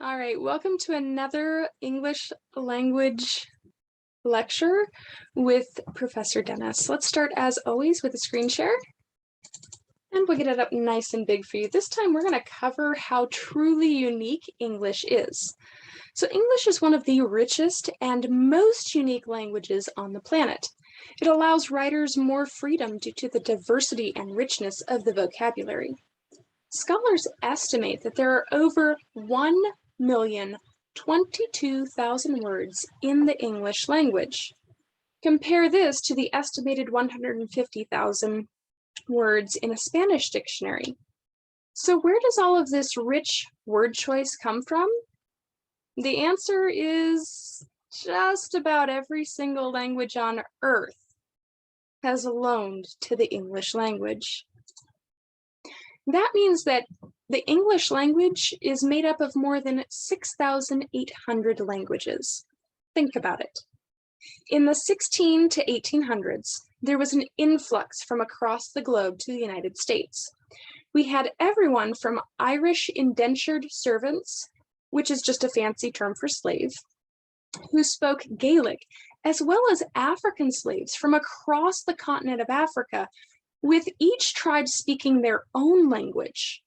All right, welcome to another English language lecture with Professor Dennis. Let's start as always with a screen share. And we'll get it up nice and big for you. This time we're going to cover how truly unique English is. So English is one of the richest and most unique languages on the planet. It allows writers more freedom due to the diversity and richness of the vocabulary. Scholars estimate that there are over 1,022,000 words in the English language. Compare this to the estimated 150,000 words in a Spanish dictionary. So where does all of this rich word choice come from? The answer is just about every single language on Earth has loaned to the English language. That means that the English language is made up of more than 6,800 languages. Think about it. In the 16 to 1800s, there was an influx from across the globe to the United States. We had everyone from Irish indentured servants, which is just a fancy term for slave, who spoke Gaelic, as well as African slaves from across the continent of Africa, with each tribe speaking their own language.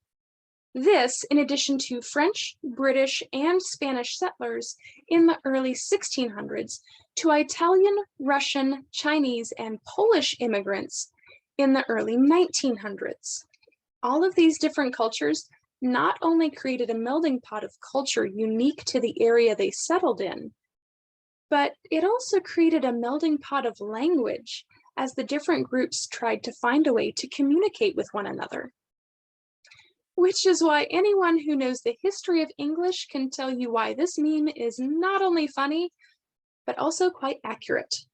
This, in addition to French, British, and Spanish settlers in the early 1600s, to Italian, Russian, Chinese, and Polish immigrants in the early 1900s. All of these different cultures not only created a melting pot of culture unique to the area they settled in, but it also created a melting pot of language as the different groups tried to find a way to communicate with one another. Which is why anyone who knows the history of English can tell you why this meme is not only funny, but also quite accurate.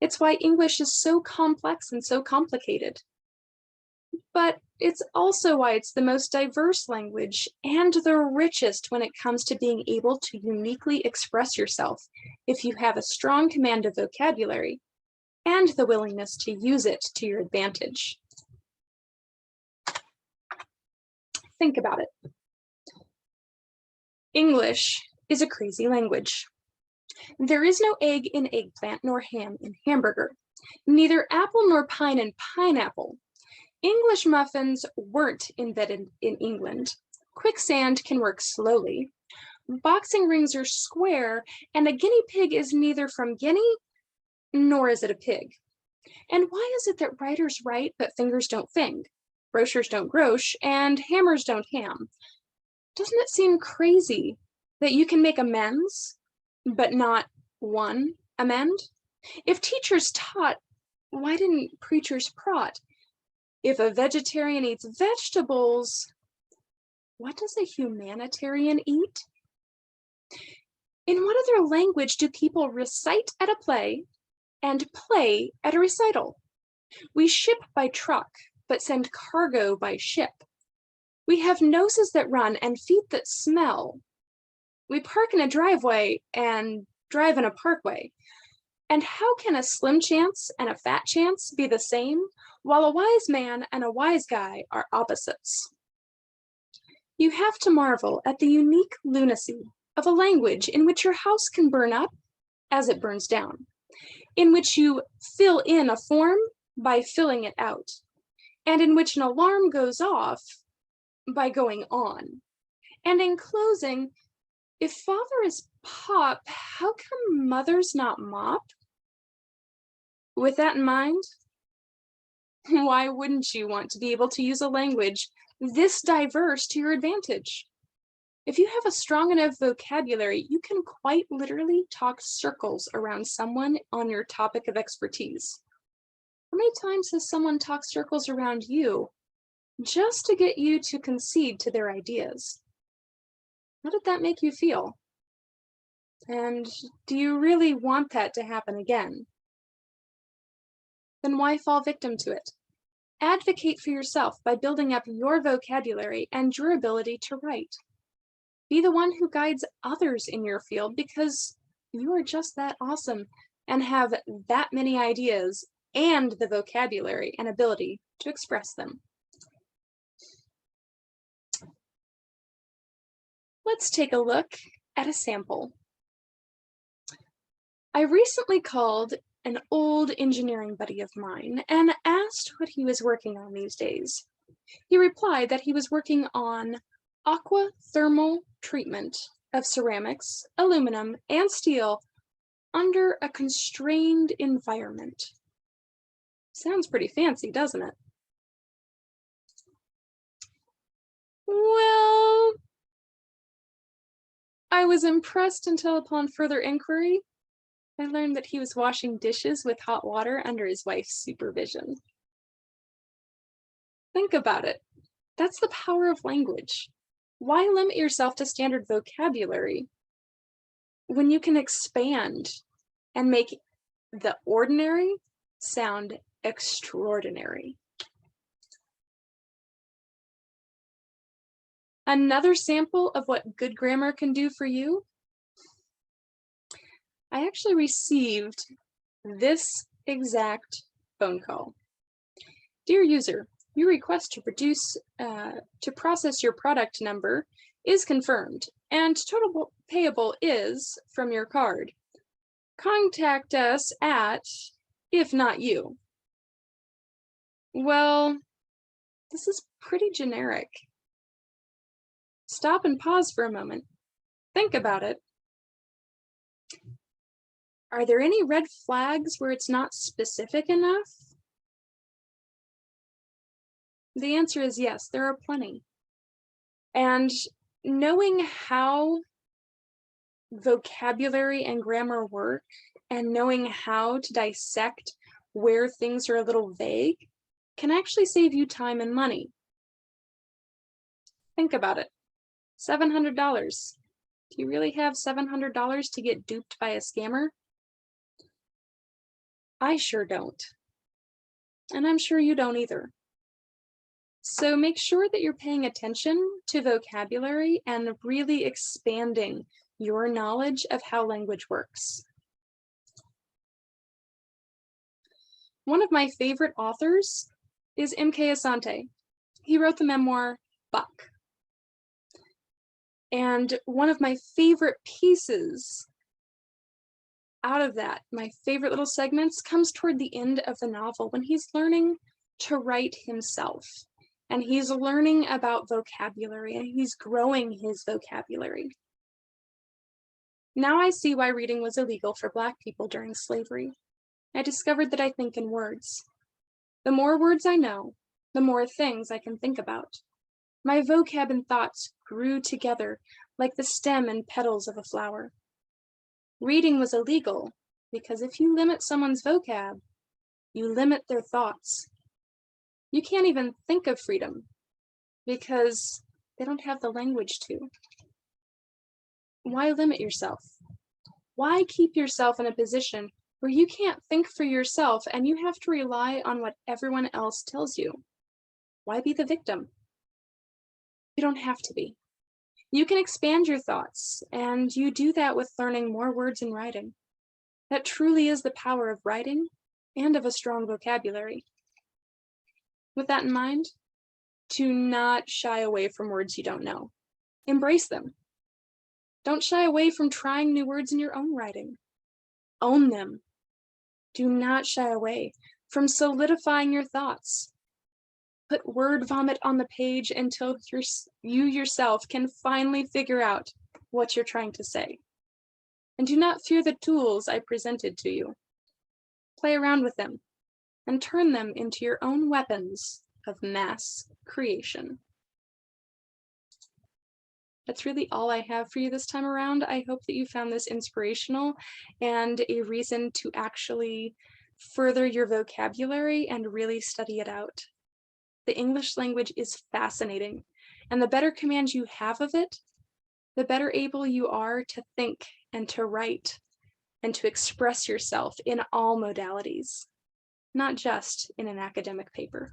It's why English is so complex and so complicated. But it's also why it's the most diverse language and the richest when it comes to being able to uniquely express yourself if you have a strong command of vocabulary and the willingness to use it to your advantage. Think about it. English is a crazy language. There is no egg in eggplant nor ham in hamburger, neither apple nor pine in pineapple. English muffins weren't invented in England. Quicksand can work slowly. Boxing rings are square, and a guinea pig is neither from Guinea nor is it a pig. And why is it that writers write but fingers don't fing, grocers don't grosh, and hammers don't ham? Doesn't it seem crazy that you can make amends, but not one amend? If teachers taught, why didn't preachers prot? If a vegetarian eats vegetables, what does a humanitarian eat? In what other language do people recite at a play and play at a recital? We ship by truck, but send cargo by ship. We have noses that run and feet that smell. We park in a driveway and drive in a parkway. And how can a slim chance and a fat chance be the same, while a wise man and a wise guy are opposites? You have to marvel at the unique lunacy of a language in which your house can burn up as it burns down, in which you fill in a form by filling it out, and in which an alarm goes off by going on. And in closing, if father is pop, how come mother's not mop? With that in mind, why wouldn't you want to be able to use a language this diverse to your advantage? If you have a strong enough vocabulary, you can quite literally talk circles around someone on your topic of expertise. How many times has someone talked circles around you just to get you to concede to their ideas? How did that make you feel? And do you really want that to happen again? Then why fall victim to it? Advocate for yourself by building up your vocabulary and your ability to write. Be the one who guides others in your field because you are just that awesome and have that many ideas and the vocabulary and ability to express them. Let's take a look at a sample. I recently called an old engineering buddy of mine and asked what he was working on these days. He replied that he was working on aqua thermal treatment of ceramics, aluminum, and steel under a constrained environment. Sounds pretty fancy, doesn't it? Well, I was impressed until upon further inquiry, I learned that he was washing dishes with hot water under his wife's supervision. Think about it. That's the power of language. Why limit yourself to standard vocabulary when you can expand and make the ordinary sound extraordinary? Another sample of what good grammar can do for you. I actually received this exact phone call. Dear user, your request to process your product number is confirmed, and total payable is from your card. Contact us at, if not you. Well, this is pretty generic. Stop and pause for a moment. Think about it. Are there any red flags where it's not specific enough? The answer is yes, there are plenty. And knowing how vocabulary and grammar work and knowing how to dissect where things are a little vague can actually save you time and money. Think about it. $700. Do you really have $700 to get duped by a scammer? I sure don't. And I'm sure you don't either. So make sure that you're paying attention to vocabulary and really expanding your knowledge of how language works. One of my favorite authors is M.K. Asante. He wrote the memoir Buck. And one of my favorite pieces out of that, my favorite little segments, comes toward the end of the novel when he's learning to write himself. And he's learning about vocabulary and he's growing his vocabulary. Now I see why reading was illegal for Black people during slavery. I discovered that I think in words. The more words I know, the more things I can think about. My vocab and thoughts grew together like the stem and petals of a flower. Reading was illegal because if you limit someone's vocab, you limit their thoughts. You can't even think of freedom because they don't have the language to. Why limit yourself? Why keep yourself in a position where you can't think for yourself and you have to rely on what everyone else tells you? Why be the victim? You don't have to be. You can expand your thoughts, and you do that with learning more words in writing. That truly is the power of writing and of a strong vocabulary. With that in mind, do not shy away from words you don't know. Embrace them. Don't shy away from trying new words in your own writing. Own them. Do not shy away from solidifying your thoughts. Put word vomit on the page until you yourself can finally figure out what you're trying to say. And do not fear the tools I presented to you. Play around with them and turn them into your own weapons of mass creation. That's really all I have for you this time around. I hope that you found this inspirational and a reason to actually further your vocabulary and really study it out. The English language is fascinating, and the better command you have of it, the better able you are to think and to write and to express yourself in all modalities, not just in an academic paper.